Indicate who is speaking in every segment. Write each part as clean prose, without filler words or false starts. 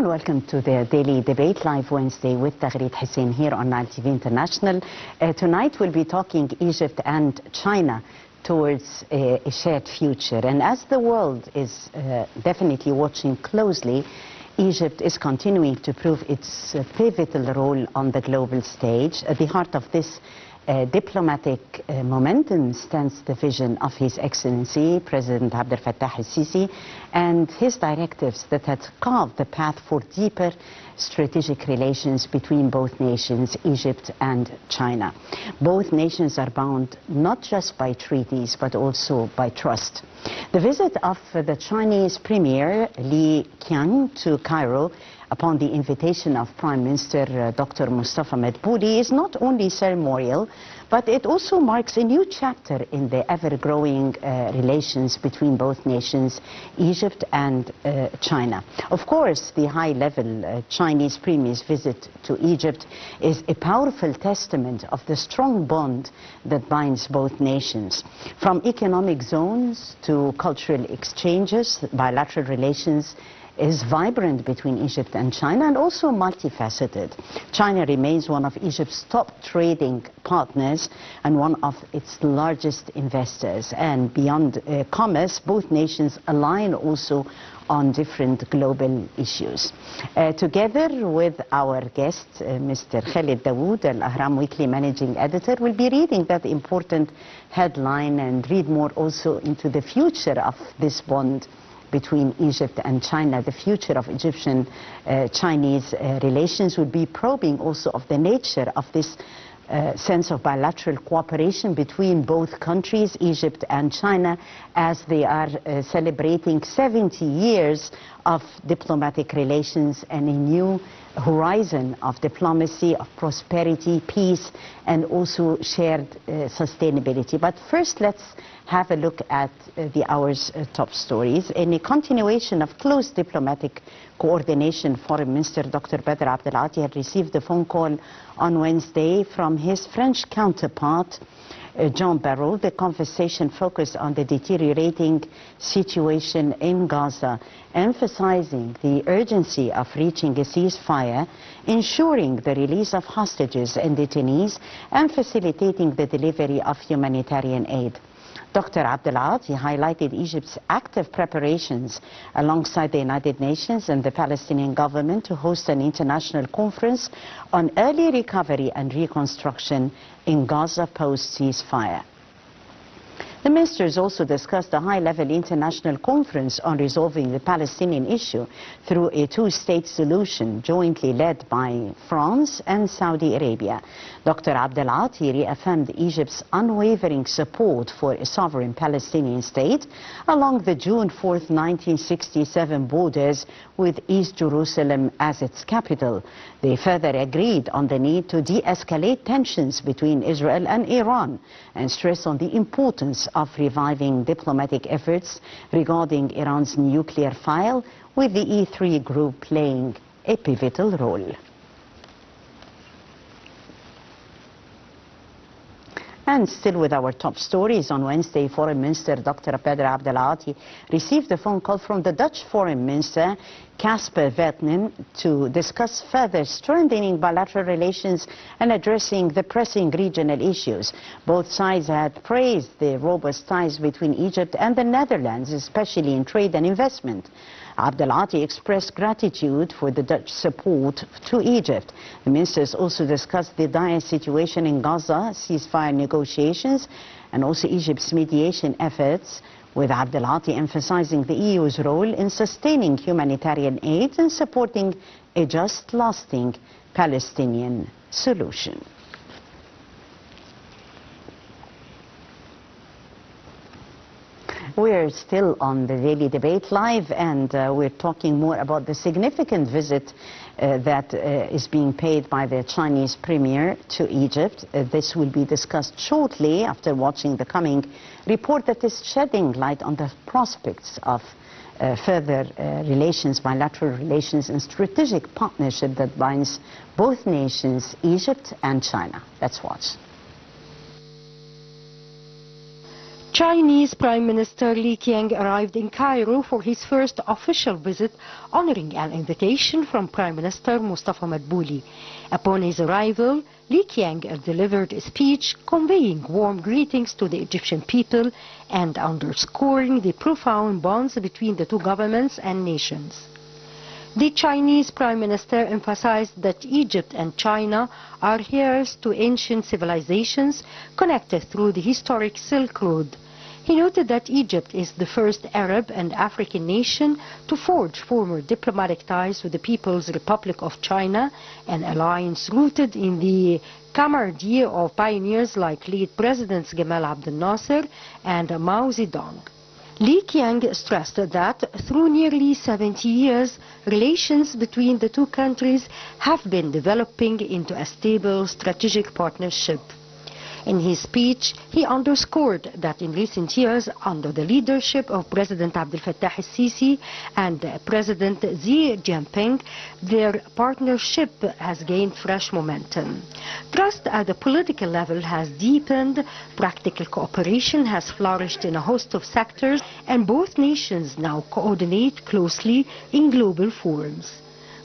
Speaker 1: and welcome to the Daily Debate Live Wednesday with Khaled Hussein here on Nile TV International. Tonight we'll be talking Egypt and China towards a shared future. And as the world is definitely watching closely, Egypt is continuing to prove its pivotal role on the global stage. At the heart of this diplomatic momentum stands the vision of His Excellency President Abdel Fattah al-Sisi and his directives that had carved the path for deeper strategic relations between both nations, Egypt and China. Both nations are bound not just by treaties but also by trust. The visit of the Chinese Premier Li Qiang to Cairo upon the invitation of Prime Minister Dr. Mustafa Madbouli is not only ceremonial, but it also marks a new chapter in the ever-growing relations between both nations, Egypt and China. Of course, the high-level Chinese Premier's visit to Egypt is a powerful testament of the strong bond that binds both nations. From economic zones to cultural exchanges, bilateral relations is vibrant between Egypt and China and also multifaceted. China remains one of Egypt's top trading partners and one of its largest investors. And beyond commerce, both nations align also on different global issues. Together with our guest, Mr. Khaled Dawood, Al-Ahram Weekly Managing Editor, will be reading that important headline and read more also into the future of this bond between Egypt and China. The future of Egyptian-Chinese relations would be probing also of the nature of this sense of bilateral cooperation between both countries, Egypt and China, as they are celebrating 70 years of diplomatic relations and a new horizon of diplomacy, of prosperity, peace, and also shared sustainability. But first, let's have a look at the hour's top stories. In a continuation of close diplomatic coordination, Foreign Minister Dr. Badr Abdelati had received a phone call on Wednesday from his French counterpart, Jean Barrot. The conversation focused on the deteriorating situation in Gaza, emphasizing the urgency of reaching a ceasefire, ensuring the release of hostages and detainees, and facilitating the delivery of humanitarian aid. Dr. Abdelati highlighted Egypt's active preparations alongside the United Nations and the Palestinian government to host an international conference on early recovery and reconstruction in Gaza post-ceasefire. The ministers also discussed a high-level international conference on resolving the Palestinian issue through a two-state solution jointly led by France and Saudi Arabia. Dr. Abdelati reaffirmed Egypt's unwavering support for a sovereign Palestinian state along the June 4, 1967 borders with East Jerusalem as its capital. They further agreed on the need to de-escalate tensions between Israel and Iran and stress on the importance of reviving diplomatic efforts regarding Iran's nuclear file, with the E3 group playing a pivotal role. And still with our top stories, on Wednesday, Foreign Minister Dr. Badr Abdelati received a phone call from the Dutch Foreign Minister Casper Vetnin to discuss further strengthening bilateral relations and addressing the pressing regional issues. Both sides had praised the robust ties between Egypt and the Netherlands, especially in trade and investment. Abdelati expressed gratitude for the Dutch support to Egypt. The ministers also discussed the dire situation in Gaza, ceasefire negotiations, and also Egypt's mediation efforts, with Abdelati emphasizing the EU's role in sustaining humanitarian aid and supporting a just, lasting Palestinian solution. We're still on the Daily Debate Live, and we're talking more about the significant visit that is being paid by the Chinese Premier to Egypt. This will be discussed shortly after watching the coming report that is shedding light on the prospects of further relations, bilateral relations and strategic partnership that binds both nations, Egypt and China. Let's watch.
Speaker 2: Chinese Prime Minister Li Qiang arrived in Cairo for his first official visit, honoring an invitation from Prime Minister Mustafa Madbouli. Upon his arrival, Li Qiang delivered a speech conveying warm greetings to the Egyptian people and underscoring the profound bonds between the two governments and nations. The Chinese Prime Minister emphasized that Egypt and China are heirs to ancient civilizations connected through the historic Silk Road. He noted that Egypt is the first Arab and African nation to forge formal diplomatic ties with the People's Republic of China, an alliance rooted in the camaraderie of pioneers like late Presidents Gamal Abdel Nasser and Mao Zedong. Li Qiang stressed that through nearly 70 years, relations between the two countries have been developing into a stable strategic partnership. In his speech, he underscored that in recent years, under the leadership of President Abdel Fattah el-Sisi and President Xi Jinping, their partnership has gained fresh momentum. Trust at the political level has deepened, practical cooperation has flourished in a host of sectors, and both nations now coordinate closely in global forums.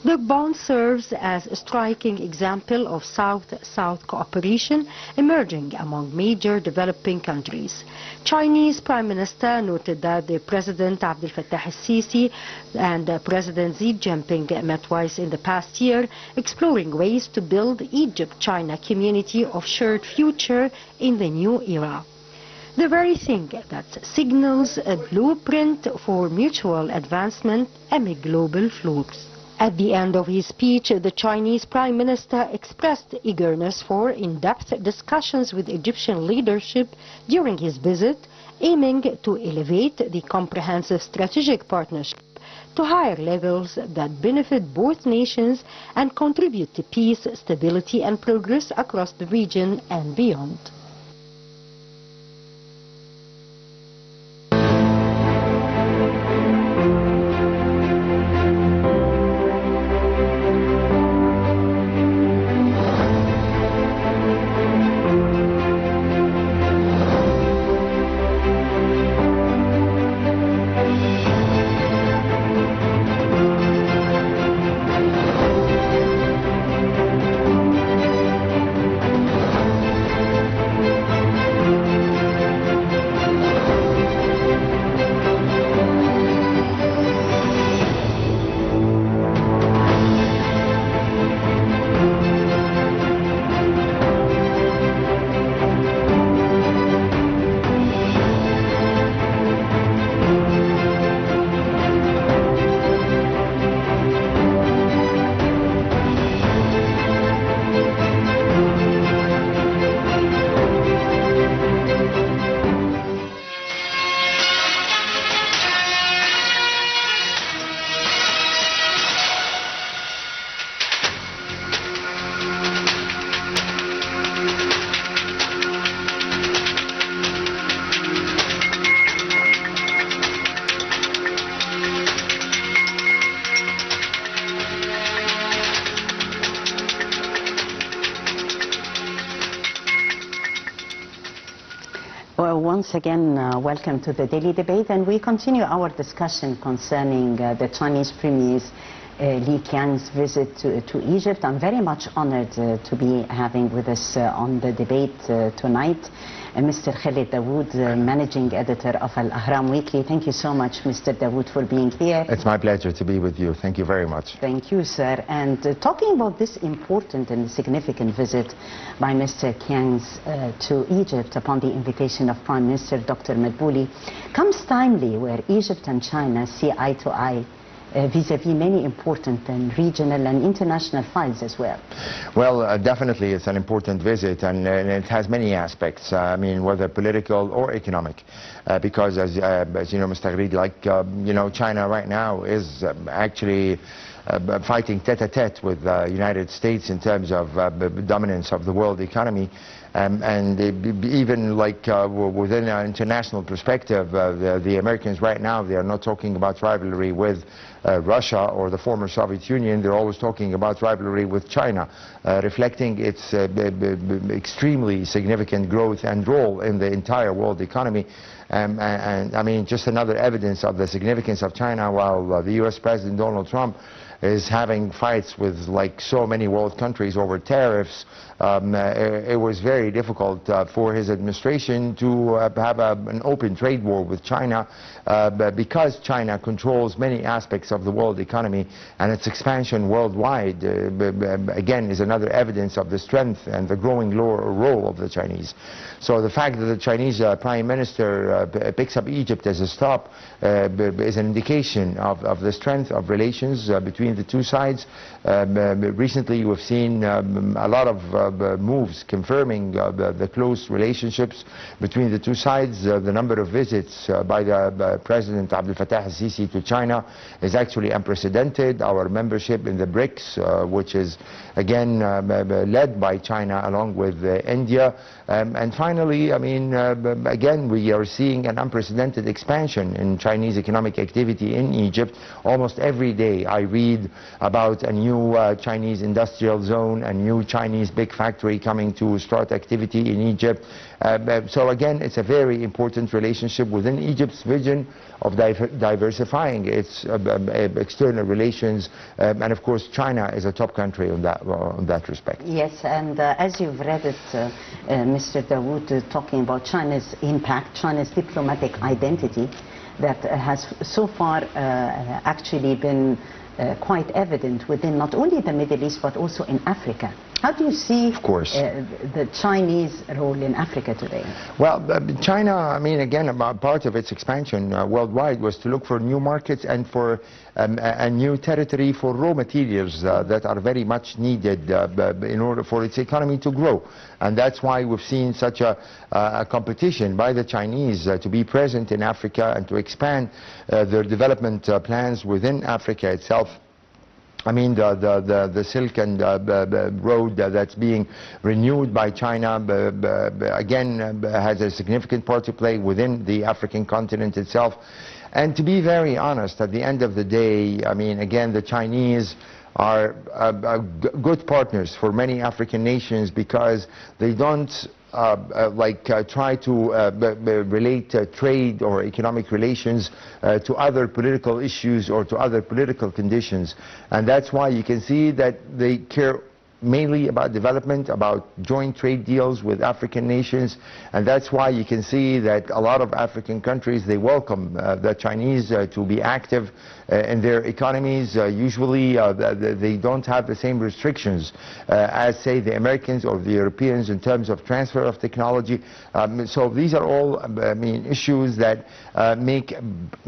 Speaker 2: The bond serves as a striking example of South-South cooperation emerging among major developing countries. Chinese Prime Minister noted that the President Abdel Fattah el-Sisi and President Xi Jinping met twice in the past year, exploring ways to build Egypt-China community of shared future in the new era. The very thing that signals a blueprint for mutual advancement amid global flows. At the end of his speech, the Chinese Prime Minister expressed eagerness for in-depth discussions with Egyptian leadership during his visit, aiming to elevate the comprehensive strategic partnership to higher levels that benefit both nations and contribute to peace, stability and progress across the region and beyond.
Speaker 1: Once again, welcome to the Daily Debate, and we continue our discussion concerning the Chinese Premier's Li Qiang's visit to Egypt. I'm very much honored to be having with us on the debate tonight Mr. Khaled Dawood, Managing Editor of Al-Ahram Weekly. Thank you so much, Mr. Dawood, for being here.
Speaker 3: It's my pleasure to be with you. Thank you very much.
Speaker 1: Thank you, sir. And talking about this important and significant visit by Mr. Qiang's to Egypt upon the invitation of Prime Minister Dr. Madbouli comes timely, where Egypt and China see eye to eye vis-à-vis many important and regional and international files as well.
Speaker 3: Well, definitely it's an important visit, and it has many aspects, I mean, whether political or economic, because as you know, Mr. Khaled, like, you know, China right now is actually fighting tete-a-tete with the United States in terms of dominance of the world economy. And even like within an international perspective, the Americans right now, they are not talking about rivalry with Russia or the former Soviet Union. They're always talking about rivalry with China, reflecting its extremely significant growth and role in the entire world economy. And I mean, just another evidence of the significance of China, while the U.S. President Donald Trump is having fights with like so many world countries over tariffs. It was very difficult for his administration to have an open trade war with China because China controls many aspects of the world economy, and its expansion worldwide again is another evidence of the strength and the growing role of the Chinese. So the fact that the Chinese Prime Minister picks up Egypt as a stop is an indication of the strength of relations between the two sides. Recently we've seen a lot of moves confirming the close relationships between the two sides. The number of visits by the President Abdel Fattah al-Sisi to China is actually unprecedented. Our membership in the BRICS, which is again led by China along with India. And finally, I mean, again, we are seeing an unprecedented expansion in Chinese economic activity in Egypt. Almost every day I read about a new Chinese industrial zone, a new Chinese big factory coming to start activity in Egypt. So again, it's a very important relationship within Egypt's vision of diversifying its external relations, and of course China is a top country on that respect.
Speaker 1: Yes, and as you've read it, Mr. Dawood, talking about China's impact, China's diplomatic identity that has so far actually been quite evident within not only the Middle East but also in Africa. How do you see the Chinese role in Africa today?
Speaker 3: Well, China, I mean, again, part of its expansion worldwide was to look for new markets and for a new territory for raw materials that are very much needed in order for its economy to grow. And that's why we've seen such a competition by the Chinese to be present in Africa and to expand their development plans within Africa itself. I mean, the Silk and Road that's being renewed by China, again, has a significant part to play within the African continent itself. And to be very honest, at the end of the day, I mean, again, the Chinese are good partners for many African nations because they don't try to relate trade or economic relations to other political issues or to other political conditions. And that's why you can see that they care mainly about development, about joint trade deals with African nations, and that's why you can see that a lot of African countries, they welcome the Chinese to be active in their economies. Usually they don't have the same restrictions as, say, the Americans or the Europeans in terms of transfer of technology. So these are all issues that make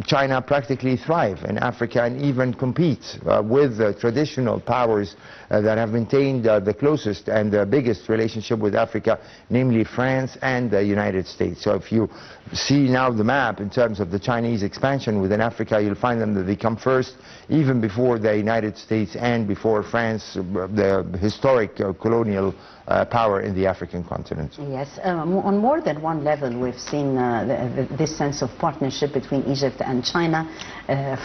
Speaker 3: China practically thrive in Africa and even compete with the traditional powers that have maintained the closest and the biggest relationship with Africa, namely France and the United States. So if you see now the map in terms of the Chinese expansion within Africa, you'll find them that they come first, even before the United States and before France, the historic colonial power in the African continent.
Speaker 1: Yes, on more than one level we've seen this sense of partnership between Egypt and China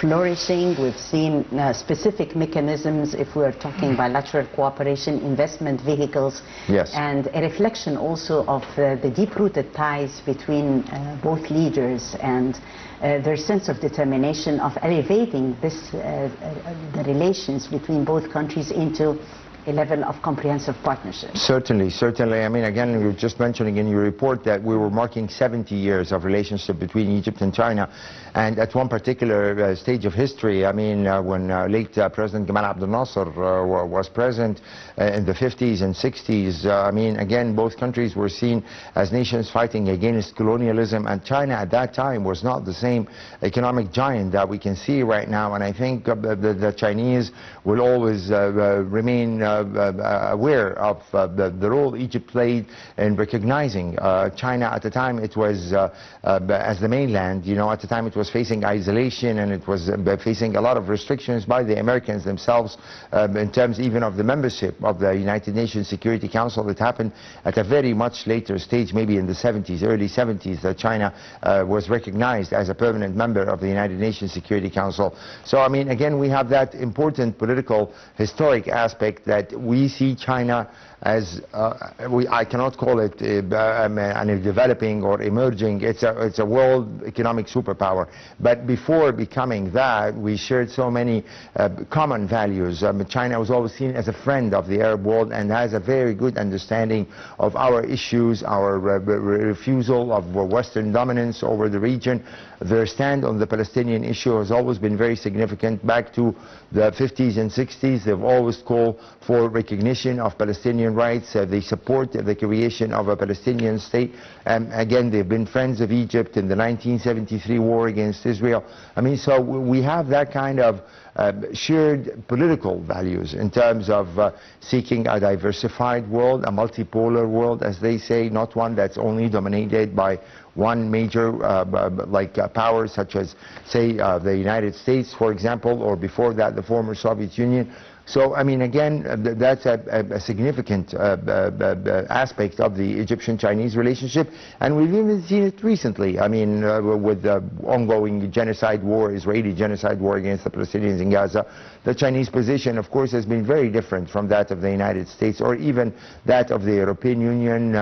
Speaker 1: flourishing. We've seen specific mechanisms, if we're talking bilateral cooperation, investment vehicles,
Speaker 3: yes,
Speaker 1: and a reflection also of the deep-rooted ties between both leaders and their sense of determination of elevating the relations between both countries into a level of comprehensive partnership.
Speaker 3: Certainly, certainly. I mean, again, you were just mentioning in your report that we were marking 70 years of relationship between Egypt and China. And at one particular stage of history, I mean, when late President Gamal Abdel Nasser was present in the 50s and 60s, I mean, again, both countries were seen as nations fighting against colonialism. And China at that time was not the same economic giant that we can see right now. And I think the Chinese will always remain aware of the role Egypt played in recognizing China. At the time it was as the mainland, you know, at the time it was facing isolation and it was facing a lot of restrictions by the Americans themselves in terms even of the membership of the United Nations Security Council. That happened at a very much later stage, maybe in the 70s, early 70s, that China was recognized as a permanent member of the United Nations Security Council. So I mean, again, we have that important political historic aspect that we see China as I cannot call it a developing or emerging. It's a world economic superpower. But before becoming that, we shared so many common values. China was always seen as a friend of the Arab world and has a very good understanding of our issues, our refusal of Western dominance over the region. Their stand on the Palestinian issue has always been very significant. Back to the 50s and 60s, they've always called for recognition of Palestinian rights. They support the creation of a Palestinian state. Again, they've been friends of Egypt in the 1973 war against Israel. I mean, so we have that kind of shared political values in terms of seeking a diversified world, a multipolar world, as they say, not one that's only dominated by one major power, such as, say, the United States, for example, or before that, the former Soviet Union. So, I mean, again, that's a significant aspect of the Egyptian-Chinese relationship, and we've even seen it recently. I mean, with the ongoing genocide war, Israeli genocide war against the Palestinians in Gaza, the Chinese position, of course, has been very different from that of the United States or even that of the European Union.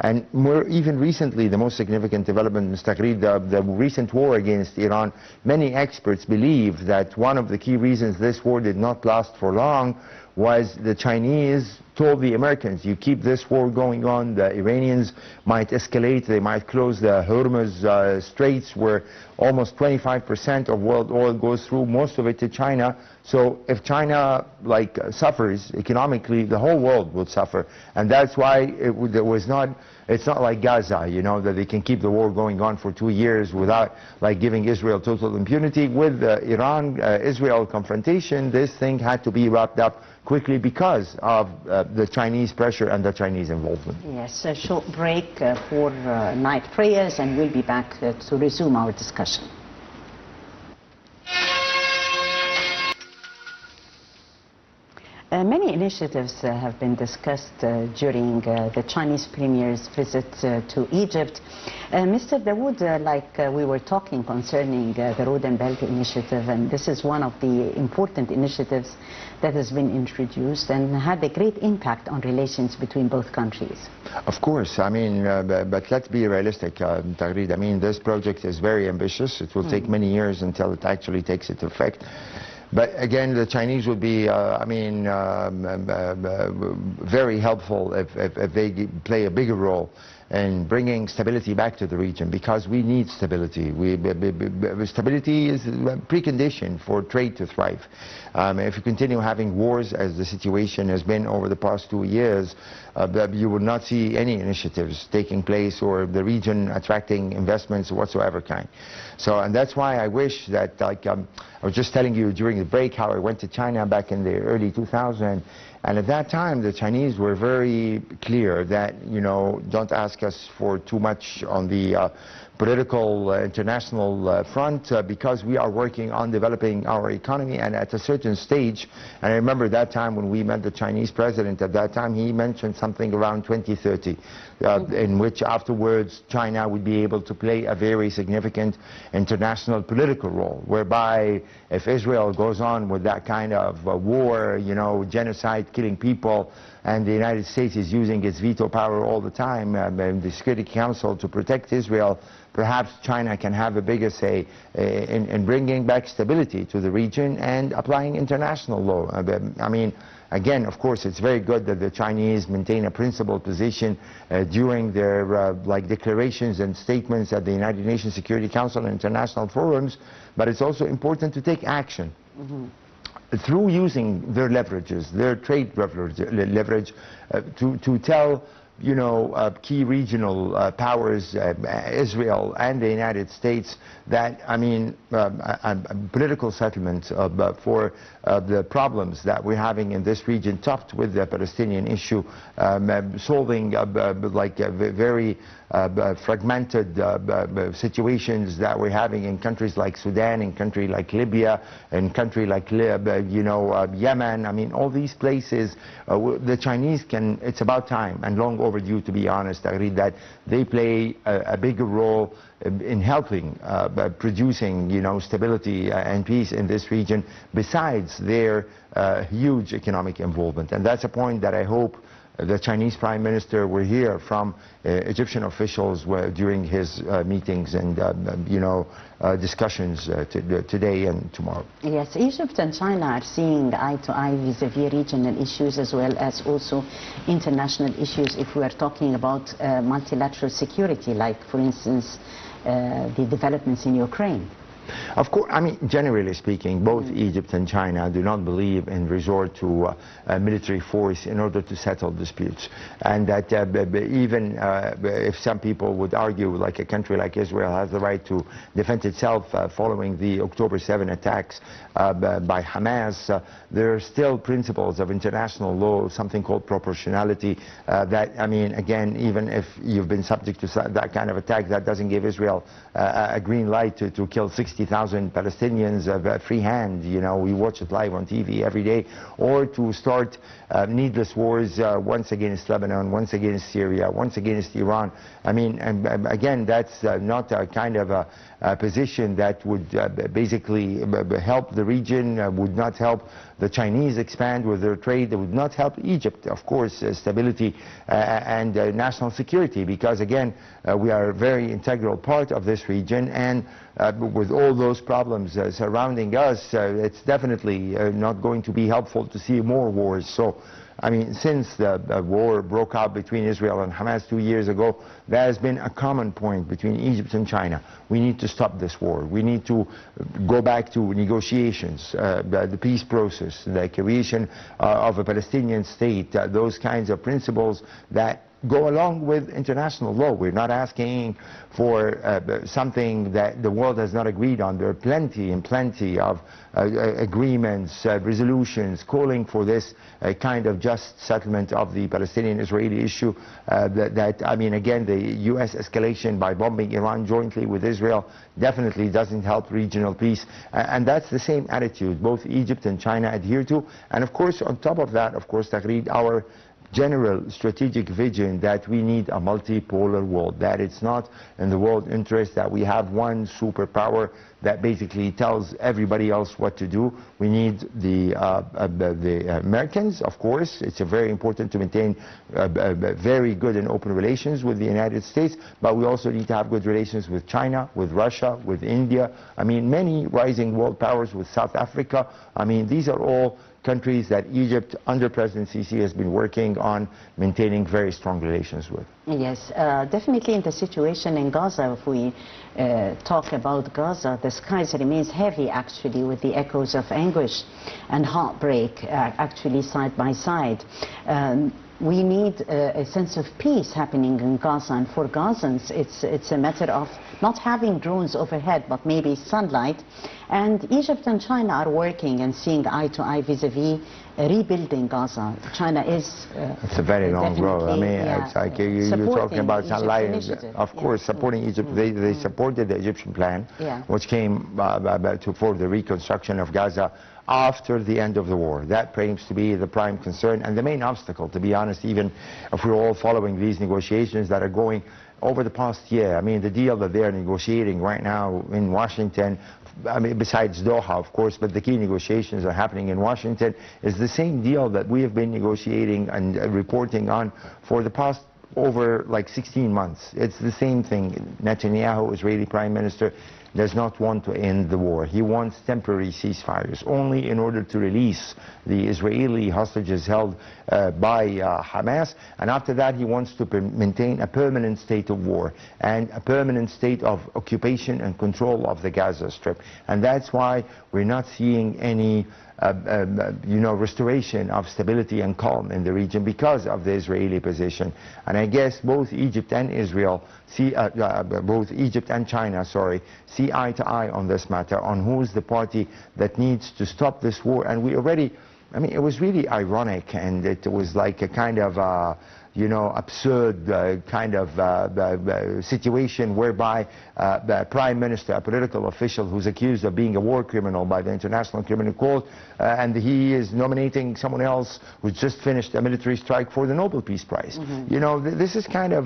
Speaker 3: And more even recently, the most significant development, Mr. Khaled, the recent war against Iran, many experts believe that one of the key reasons this war did not last for long was the Chinese told the Americans, you keep this war going on, the Iranians might escalate, they might close the Hormuz Straits, where almost 25% of world oil goes through, most of it to China. So if China suffers economically, the whole world would suffer, and that's why it's not like Gaza, you know, that they can keep the war going on for 2 years without giving Israel total impunity. With the Iran-Israel confrontation, this thing had to be wrapped up quickly because of the Chinese pressure and the Chinese involvement.
Speaker 1: Yes, a short break for night prayers, and we'll be back to resume our discussion. Many initiatives have been discussed during the Chinese Premier's visit to Egypt. Mr. Dawood, we were talking concerning the Road and Belt Initiative, and this is one of the important initiatives that has been introduced and had a great impact on relations between both countries.
Speaker 3: Of course, I mean, but let's be realistic, Tagreed. I mean, this project is very ambitious. It will take many years until it actually takes into effect. But again, the Chinese would be, very helpful if they play a bigger role in bringing stability back to the region, because we need stability. Stability is a precondition for trade to thrive. If you continue having wars, as the situation has been over the past 2 years, you will not see any initiatives taking place or the region attracting investments of whatsoever kind. So, and that's why I wish that, I was just telling you during the break how I went to China back in the early 2000s. And at that time, the Chinese were very clear that, you know, don't ask us for too much on the political international front because we are working on developing our economy. And at a certain stage, and I remember that time when we met the Chinese president at that time, he mentioned something around 2030, in which afterwards China would be able to play a very significant international political role, whereby if Israel goes on with that kind of war, you know, genocide, killing people, and the United States is using its veto power all the time in the Security Council to protect Israel, perhaps China can have a bigger say in bringing back stability to the region and applying international law. I mean, again, of course, it's very good that the Chinese maintain a principled position during their declarations and statements at the United Nations Security Council and international forums, but it's also important to take action. Through using their leverages, their trade leverage, to tell, you know, key regional powers, Israel and the United States, that, I mean, a political settlement for the problems that we're having in this region, topped with the Palestinian issue, solving very fragmented situations that we're having in countries like Sudan, in countries like Libya, in countries like Yemen. I mean, all these places, the Chinese can, it's about time and long overdue, to be honest. I read that they play a bigger role in helping producing, you know, stability and peace in this region, besides their huge economic involvement. And that's a point that I hope the Chinese Prime Minister will hear from Egyptian officials during his meetings and discussions today and tomorrow.
Speaker 1: Yes, Egypt and China are seeing eye to eye vis-a-vis regional issues as well as also international issues if we are talking about multilateral security, like for instance the developments in Ukraine.
Speaker 3: Of course, I mean, generally speaking, both Egypt and China do not believe in resort to military force in order to settle disputes. And that even if some people would argue like a country like Israel has the right to defend itself following the October 7 attacks by Hamas, there are still principles of international law, something called proportionality, that, I mean, again, even if you've been subject to that kind of attack, that doesn't give Israel a green light to kill 60,000 Palestinians free hand. You know, we watch it live on TV every day, or to start needless wars once against Lebanon, once against Syria, once against Iran. I mean, and again, that's not a kind of a position that would basically help the region, would not help the Chinese expand with their trade, that would not help Egypt, of course, stability and national security, because again, we are a very integral part of this region, and with all those problems surrounding us, it's definitely not going to be helpful to see more wars. So, I mean, since the war broke out between Israel and Hamas 2 years ago, there has been a common point between Egypt and China. We need to stop this war. We need to go back to negotiations, the peace process, the creation of a Palestinian state, those kinds of principles that go along with international law. We're not asking for something that the world has not agreed on. There are plenty and plenty of agreements, resolutions calling for this kind of just settlement of the Palestinian-Israeli issue. I mean, again, the U.S. escalation by bombing Iran jointly with Israel definitely doesn't help regional peace. And that's the same attitude both Egypt and China adhere to. And of course, on top of that, of course, Tagreed, our general strategic vision that we need a multipolar world, that it's not in the world interest that we have one superpower that basically tells everybody else what to do. We need the Americans, of course. It's very important to maintain very good and open relations with the United States, but we also need to have good relations with China, with Russia, with India. I mean, many rising world powers, with South Africa. I mean, these are all countries that Egypt, under President Sisi, has been working on maintaining very strong relations with.
Speaker 1: Yes, definitely in the situation in Gaza, if we talk about Gaza, the skies remains heavy actually with the echoes of anguish and heartbreak actually side by side. We need a sense of peace happening in Gaza, and for Gazans it's a matter of not having drones overhead but maybe sunlight. And Egypt and China are working and seeing eye to eye vis-a-vis rebuilding Gaza. China is
Speaker 3: it's a very long road. I mean, it's like you're talking about sunlight, of course, supporting Egypt. They supported the Egyptian plan, which came for the reconstruction of Gaza after the end of the war. That seems to be the prime concern and the main obstacle, to be honest, even if we're all following these negotiations that are going over the past year. I mean, the deal that they're negotiating right now in Washington, I mean, besides Doha, of course, but the key negotiations are happening in Washington, is the same deal that we have been negotiating and reporting on for the past over like 16 months. It's the same thing. Netanyahu, Israeli Prime Minister, does not want to end the war. He wants temporary ceasefires, only in order to release the Israeli hostages held by Hamas, and after that he wants to maintain a permanent state of war and a permanent state of occupation and control of the Gaza Strip. And that's why we're not seeing any restoration of stability and calm in the region because of the Israeli position. And I guess both Egypt and Israel see, both Egypt and China, sorry, see eye to eye on this matter, on who's the party that needs to stop this war. And we already, I mean, it was really ironic, and it was like a kind of absurd kind of situation whereby the Prime Minister, a political official who's accused of being a war criminal by the International Criminal Court, and he is nominating someone else who's just finished a military strike for the Nobel Peace Prize. You know, this is kind of,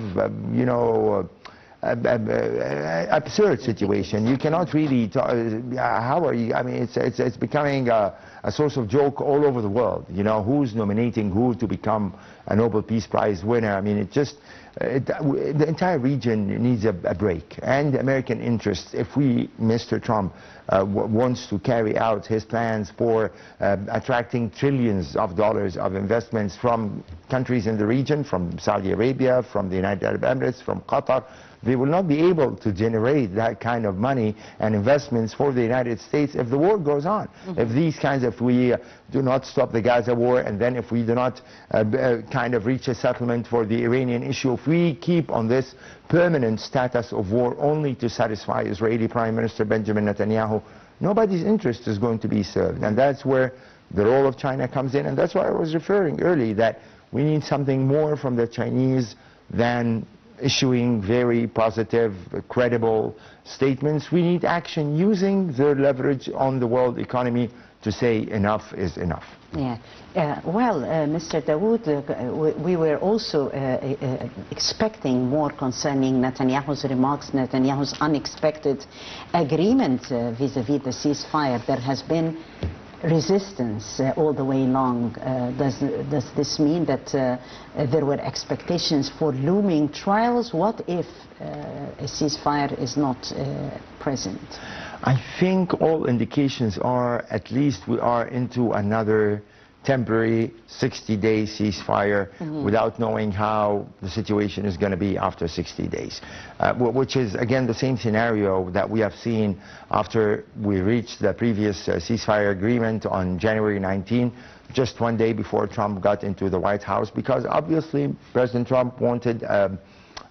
Speaker 3: absurd situation. You cannot really how are you? I mean, it's becoming a source of joke all over the world. You know, who's nominating who to become a Nobel Peace Prize winner? I mean, it just the entire region needs a break. And American interests, if Mr. Trump wants to carry out his plans for attracting trillions of dollars of investments from countries in the region, from Saudi Arabia, from the United Arab Emirates, from Qatar, they will not be able to generate that kind of money and investments for the United States if the war goes on. If these kinds of, we do not stop the Gaza war, and then if we do not kind of reach a settlement for the Iranian issue, if we keep on this permanent status of war only to satisfy Israeli Prime Minister Benjamin Netanyahu, nobody's interest is going to be served. And that's where the role of China comes in, and that's why I was referring earlier that we need something more from the Chinese than issuing very positive, credible statements. We need action using their leverage on the world economy to say enough is enough.
Speaker 1: Yeah. Well, Mr. Dawood, we were also expecting more concerning Netanyahu's remarks, Netanyahu's unexpected agreement vis-à-vis the ceasefire. There has been resistance all the way along. Does this mean that there were expectations for looming trials? What if a ceasefire is not present?
Speaker 3: I think all indications are at least we are into another temporary 60-day ceasefire without knowing how the situation is going to be after 60 days, which is again the same scenario that we have seen after we reached the previous ceasefire agreement on January 19, just one day before Trump got into the White House, because obviously President Trump wanted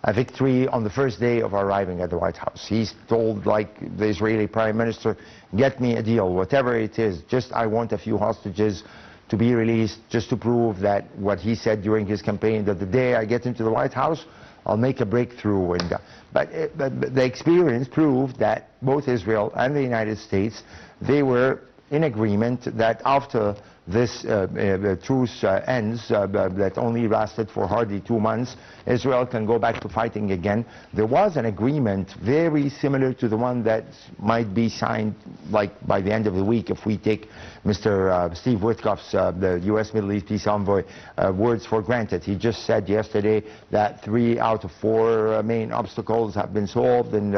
Speaker 3: a victory on the first day of arriving at the White House. He's told, like the Israeli Prime Minister, get me a deal, whatever it is, just I want a few hostages to be released, just to prove that what he said during his campaign, that the day I get into the White House, I'll make a breakthrough. And, but the experience proved that both Israel and the United States, they were in agreement that after this truce ends, that only lasted for hardly 2 months, Israel can go back to fighting again. There was an agreement very similar to the one that might be signed like by the end of the week if we take Mr. Steve Witkoff's, the U.S. Middle East Peace Envoy, words for granted. He just said yesterday that 3 out of 4 main obstacles have been solved, and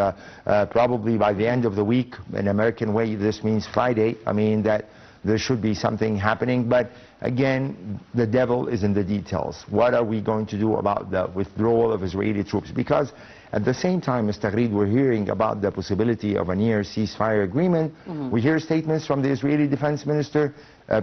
Speaker 3: probably by the end of the week, in American way, this means Friday, I mean that there should be something happening. But again, the devil is in the details. What are we going to do about the withdrawal of Israeli troops? Because at the same time, Mr. Khaled, we're hearing about the possibility of a near ceasefire agreement. We hear statements from the Israeli defense minister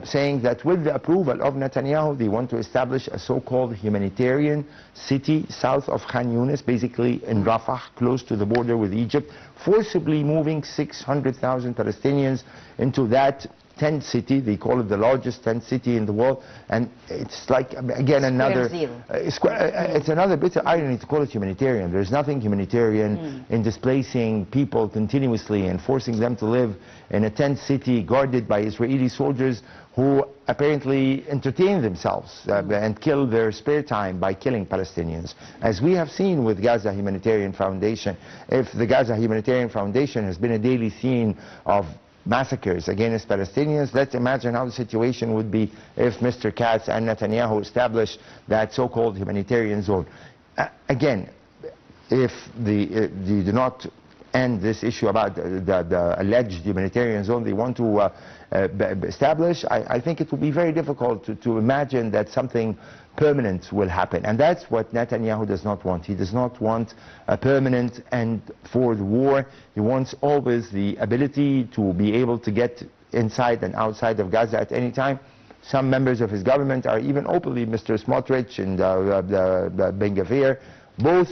Speaker 3: saying that with the approval of Netanyahu, they want to establish a so-called humanitarian city south of Khan Yunis, basically in Rafah, close to the border with Egypt, forcibly moving 600,000 Palestinians into that tent city. They call it the largest tent city in the world, and it's like again another it's another bit of irony to call it humanitarian. There's nothing humanitarian in displacing people continuously and forcing them to live in a tent city guarded by Israeli soldiers who apparently entertain themselves and kill their spare time by killing Palestinians, as we have seen with Gaza Humanitarian Foundation. If the Gaza Humanitarian Foundation has been a daily scene of massacres against Palestinians, let's imagine how the situation would be if Mr. Katz and Netanyahu established that so-called humanitarian zone. Again, if they do not end this issue about the alleged humanitarian zone they want to establish, I think it will be very difficult to imagine that something permanent will happen. And that's what Netanyahu does not want. He does not want a permanent end for the war. He wants always the ability to be able to get inside and outside of Gaza at any time. Some members of his government are even openly, Mr. Smotrich and Ben Gvir, both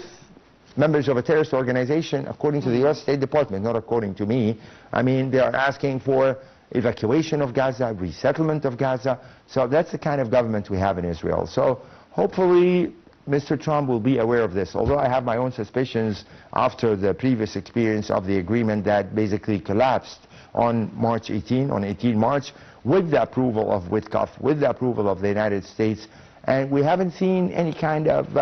Speaker 3: members of a terrorist organization, according to the U.S. State Department, not according to me. I mean, they are asking for evacuation of Gaza, resettlement of Gaza. So that's the kind of government we have in Israel. So hopefully Mr. Trump will be aware of this, although I have my own suspicions after the previous experience of the agreement that basically collapsed on March 18, on 18 March, with the approval of Witkoff, with the approval of the United States, And we haven't seen any kind of,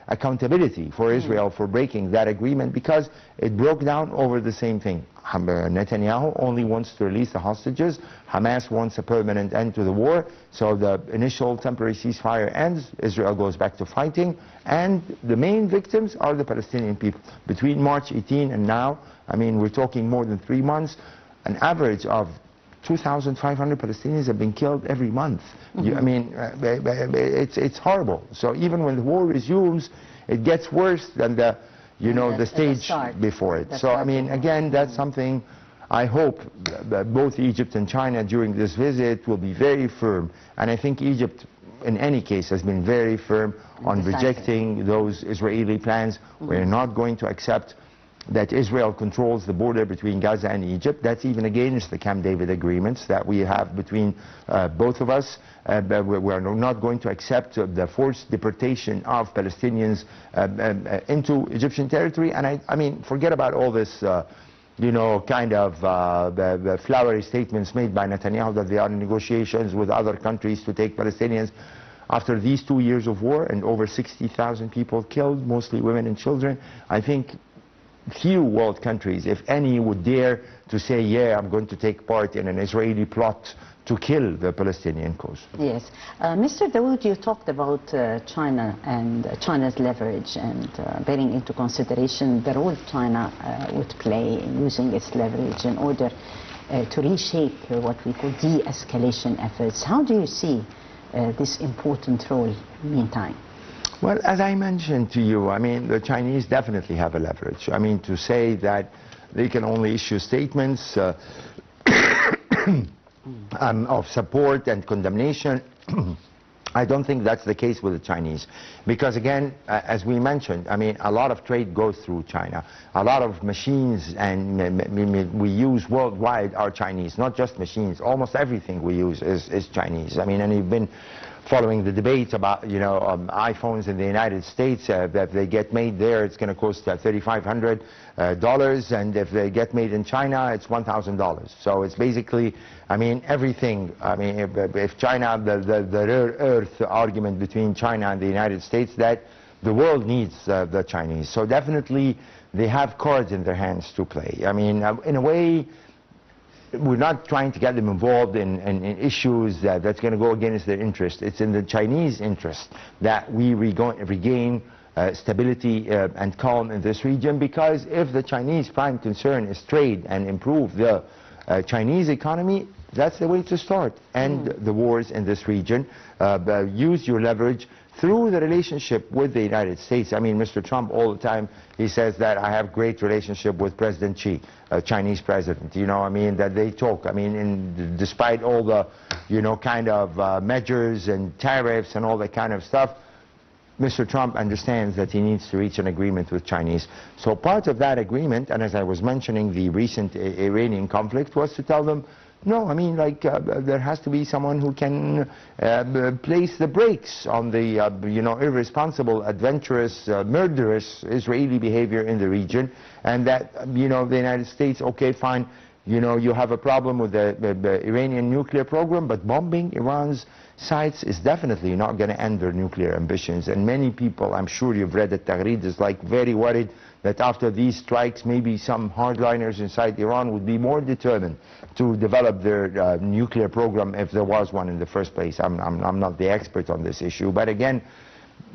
Speaker 3: accountability for Israel for breaking that agreement, because it broke down over the same thing. Netanyahu only wants to release the hostages. Hamas wants a permanent end to the war. So the initial temporary ceasefire ends. Israel goes back to fighting. And the main victims are the Palestinian people. Between March 18 and now, I mean, we're talking more than 3 months, an average of 2,500 Palestinians have been killed every month. I mean, it's horrible. So even when the war resumes, it gets worse than the, the stage before it. So I mean, again, that's something I hope that both Egypt and China during this visit will be very firm. And I think Egypt, in any case, has been very firm on rejecting those Israeli plans. We're not going to accept that Israel controls the border between Gaza and Egypt. That's even against the Camp David agreements that we have between both of us. We're not going to accept the forced deportation of Palestinians into Egyptian territory. And I mean, forget about all this, kind of the flowery statements made by Netanyahu that they are in negotiations with other countries to take Palestinians. After these 2 years of war and over 60,000 people killed, mostly women and children, I think few world countries, if any, would dare to say, yeah, I'm going to take part in an Israeli plot to kill the Palestinian cause.
Speaker 1: Yes. Mr. Dawood, you talked about China and China's leverage and bearing into consideration the role China would play in using its leverage in order to reshape what we call de-escalation efforts. How do you see this important role meantime?
Speaker 3: Well, as I mentioned to you, I mean, the Chinese definitely have a leverage. I mean, to say that they can only issue statements of support and condemnation, I don't think that's the case with the Chinese. Because again, as we mentioned, I mean, a lot of trade goes through China. A lot of machines we use worldwide are Chinese, not just machines. Almost everything we use is Chinese. I mean, and you've been following the debate about, iPhones in the United States, that they get made there, it's going to cost $3,500, and if they get made in China, it's $1,000. So it's basically, I mean, everything. I mean, if China, the rare earth argument between China and the United States, that the world needs the Chinese. So definitely they have cards in their hands to play. I mean, in a way, we're not trying to get them involved in issues that's going to go against their interest. It's in the Chinese interest that we regain stability and calm in this region, because if the Chinese prime concern is trade and improve the Chinese economy, that's the way to start. End the wars in this region. Use your leverage through the relationship with the United States. I mean, Mr. Trump all the time, he says that I have great relationship with President Xi, Chinese president. I mean, that they talk. I mean, despite all the, kind of measures and tariffs and all that kind of stuff, Mr. Trump understands that he needs to reach an agreement with Chinese. So part of that agreement, and as I was mentioning, the recent Iranian conflict, was to tell them, no, I mean, like, there has to be someone who can place the brakes on the, irresponsible, adventurous, murderous Israeli behavior in the region, and that, the United States, okay, fine, you have a problem with the Iranian nuclear program, but bombing Iran's sites is definitely not going to end their nuclear ambitions. And many people, I'm sure you've read it, Tahrir, is like very worried that after these strikes, maybe some hardliners inside Iran would be more determined to develop their nuclear program if there was one in the first place. I'm not the expert on this issue. But again,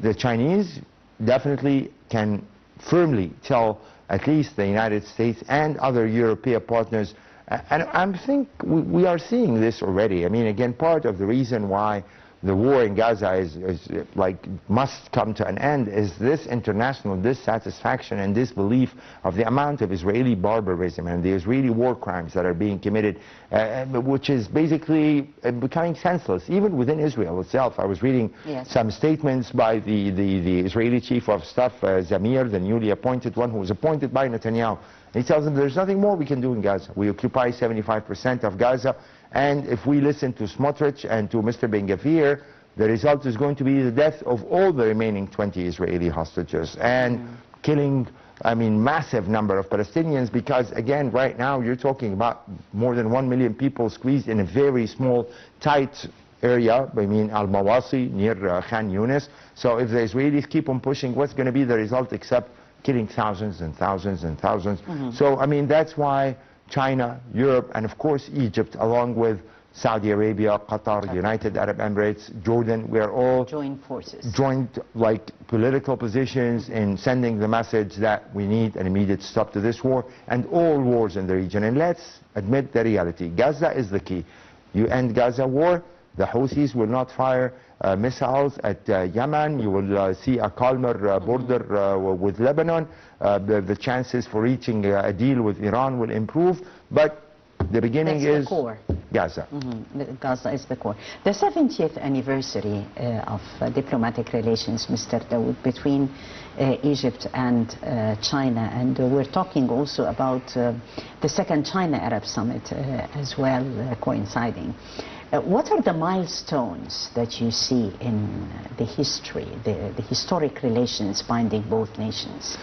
Speaker 3: the Chinese definitely can firmly tell at least the United States and other European partners, and I think we are seeing this already. I mean, again, part of the reason why the war in Gaza is must come to an end is this international dissatisfaction and disbelief of the amount of Israeli barbarism and the Israeli war crimes that are being committed, which is basically becoming senseless, even within Israel itself. I was reading some statements by the Israeli chief of staff, Zamir, the newly appointed one, who was appointed by Netanyahu. He tells them there's nothing more we can do in Gaza. We occupy 75% of Gaza. And if we listen to Smotrich and to Mr. Ben-Gvir, the result is going to be the death of all the remaining 20 Israeli hostages and killing, I mean, massive number of Palestinians, because, again, right now you're talking about more than 1 million people squeezed in a very small, tight area, I mean Al-Mawasi, near Khan Yunis. So if the Israelis keep on pushing, what's going to be the result except killing thousands and thousands and thousands? So, I mean, that's why China, Europe, and of course Egypt, along with Saudi Arabia, Qatar, United Arab Emirates, Jordan, we're all
Speaker 1: joined forces,
Speaker 3: joined like political positions in sending the message that we need an immediate stop to this war and all wars in the region. And let's admit the reality. Gaza is the key. You end Gaza war, the Houthis will not fire missiles at Yemen. You will see a calmer border with Lebanon. The chances for reaching a deal with Iran will improve. But the beginning is
Speaker 1: the core.
Speaker 3: Gaza.
Speaker 1: Gaza is the core. The 70th anniversary of diplomatic relations, Mr. Dawood, between Egypt and China, and we're talking also about the second China-Arab Summit as well, coinciding. What are the milestones that you see in the history, the historic relations binding both nations?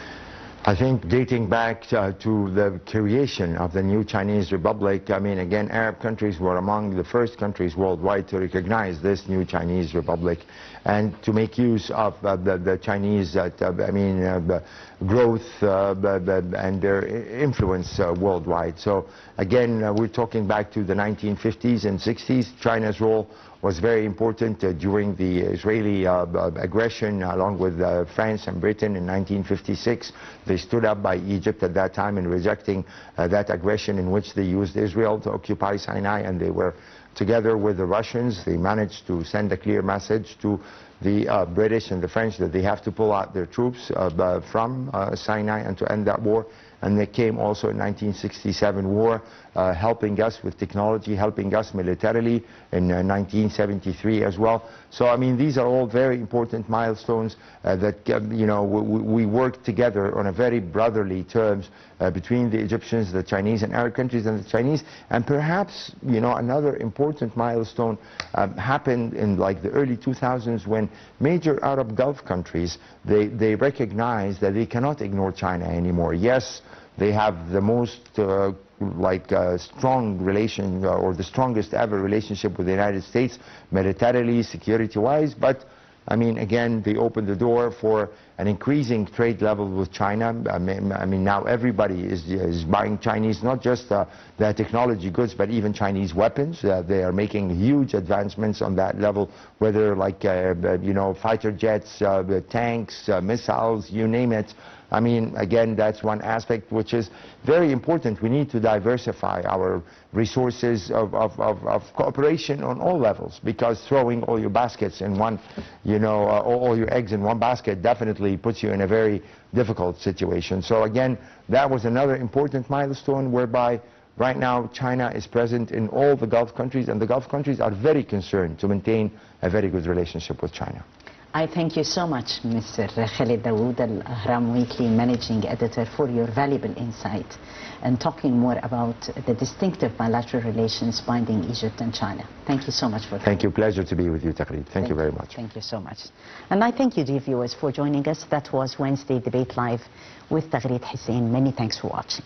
Speaker 3: I think dating back to the creation of the new Chinese Republic, I mean, again, Arab countries were among the first countries worldwide to recognize this new Chinese Republic and to make use of the Chinese, growth and their influence worldwide. So again, we're talking back to the 1950s and 60s. China's role was very important during the Israeli aggression, along with France and Britain in 1956. They stood up by Egypt at that time in rejecting that aggression in which they used Israel to occupy Sinai, and they were together with the Russians. They managed to send a clear message to the British and the French that they have to pull out their troops from Sinai and to end that war. And they came also in 1967 war, helping us with technology, helping us militarily in 1973 as well. So, I mean, these are all very important milestones that, we work together on a very brotherly terms between the Egyptians, the Chinese, and Arab countries and the Chinese. And perhaps, another important milestone happened in like the early 2000s when major Arab Gulf countries, they recognized that they cannot ignore China anymore. Yes, they have the most strong relation or the strongest ever relationship with the United States, militarily, security-wise, but I mean, again, they opened the door for an increasing trade level with China. I mean, now everybody is buying Chinese, not just the technology goods, but even Chinese weapons. They are making huge advancements on that level, whether like, fighter jets, tanks, missiles, you name it. I mean, again, that's one aspect which is very important. We need to diversify our resources of cooperation on all levels, because throwing all your baskets in one, all your eggs in one basket definitely puts you in a very difficult situation. So again, that was another important milestone whereby right now China is present in all the Gulf countries, and the Gulf countries are very concerned to maintain a very good relationship with China.
Speaker 1: I thank you so much, Mr. Khaled Dawood, Al-Ahram Weekly Managing Editor, for your valuable insight and talking more about the distinctive bilateral relations binding Egypt and China. Thank you so much for that.
Speaker 3: Thank you. Pleasure to be with you, Taqreed. Thank you very much.
Speaker 1: Thank you so much. And I thank you, dear viewers, for joining us. That was Wednesday Debate Live with Taqreed Hussein. Many thanks for watching.